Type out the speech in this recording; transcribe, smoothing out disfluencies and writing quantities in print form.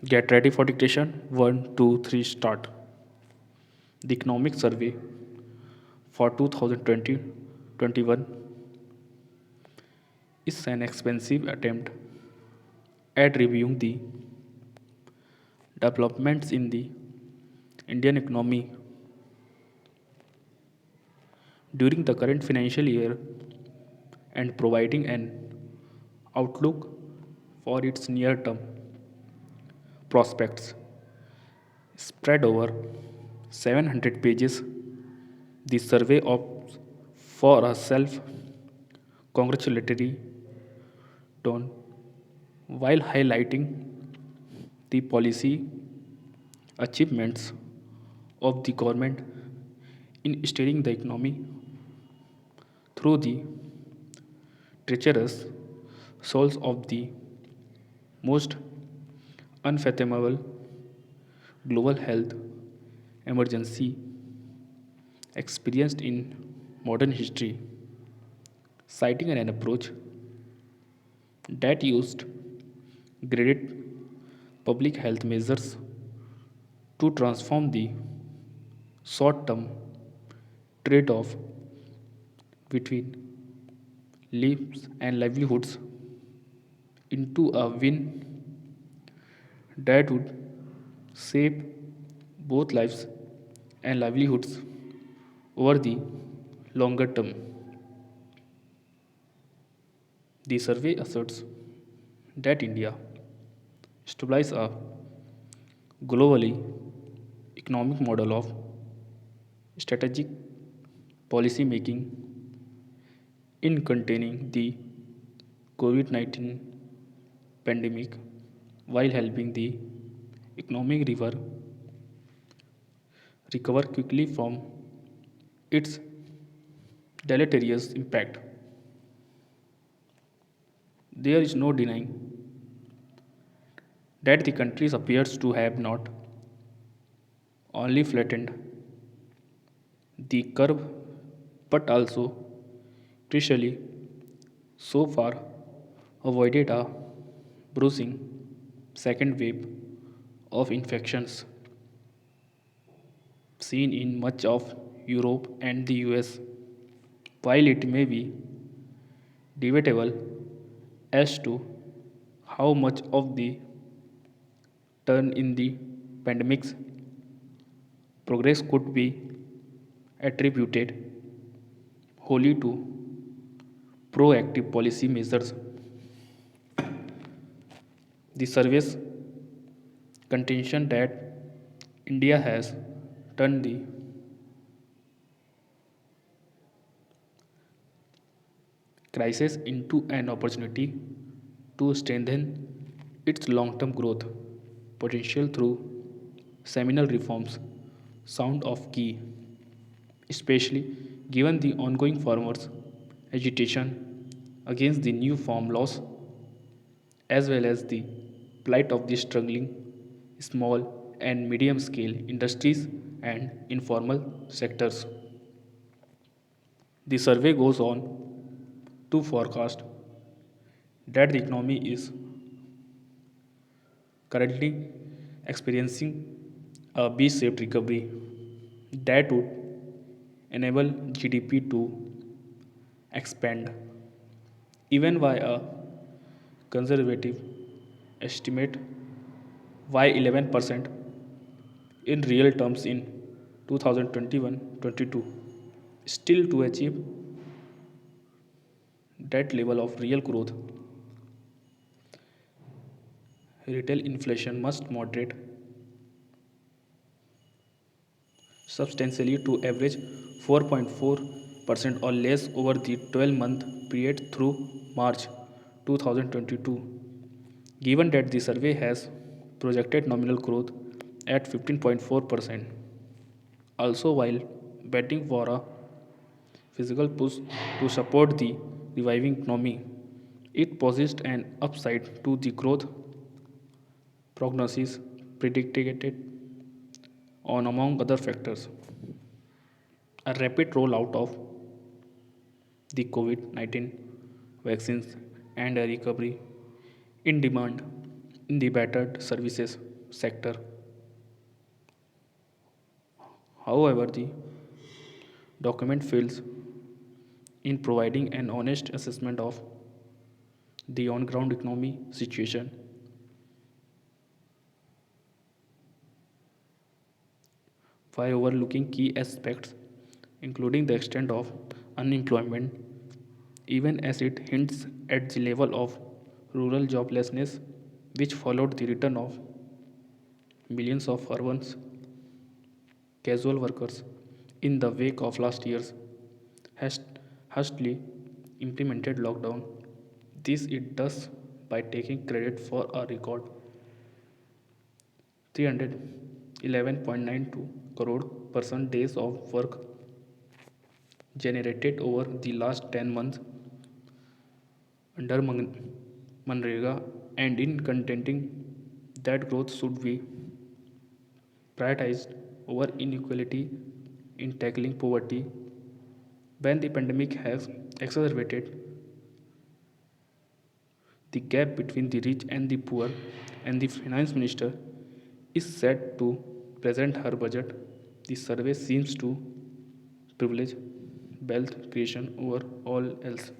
Get ready for dictation. One, two, three, start. The Economic Survey for 2020-21 is an expensive attempt at reviewing the developments in the Indian economy during the current financial year and providing an outlook for its near term prospects. Spread over 700 pages, the survey opts for a self congratulatory tone while highlighting the policy achievements of the government in steering the economy through the treacherous souls of the most unfathomable global health emergency experienced in modern history, citing an approach that used graded public health measures to transform the short term trade off between lives and livelihoods into a win that would save both lives and livelihoods over the longer term. The survey asserts that India established a globally economic model of strategic policy making in containing the COVID 19 pandemic while helping the economic recover quickly from its deleterious impact. There is no denying that the country appears to have not only flattened the curve but also crucially so far avoided a bruising second wave of infections seen in much of Europe and the US. While it may be debatable as to how much of the turn in the pandemic's progress could be attributed wholly to proactive policy measures, the survey's contention that India has turned the crisis into an opportunity to strengthen its long term growth potential through seminal reforms sound of key, especially given the ongoing farmers' agitation against the new farm laws as well as the plight of the struggling small and medium scale industries and informal sectors. The survey goes on to forecast that the economy is currently experiencing a V shaped recovery that would enable GDP to expand even by a conservative estimate by 11% in real terms in 2021-22. Still, to achieve that level of real growth, retail inflation must moderate substantially to average 4.4% or less over the 12-month period through March 2022. Given that the survey has projected nominal growth at 15.4%, also while betting for a physical push to support the reviving economy, it posits an upside to the growth prognosis predicted on among other factors. A rapid rollout of the COVID 19 vaccines and a recovery in demand in the battered services sector. However, the document fails in providing an honest assessment of the on ground economy situation by overlooking key aspects, including the extent of unemployment, even as it hints at the level of rural joblessness which followed the return of millions of urban casual workers in the wake of last year's hastily implemented lockdown. This it does by taking credit for a record 311.92 crore person days of work generated over the last 10 months under Manrega, and in contending that growth should be prioritized over inequality in tackling poverty when the pandemic has exacerbated the gap between the rich and the poor, and the finance minister is set to present her budget. The survey seems to privilege wealth creation over all else.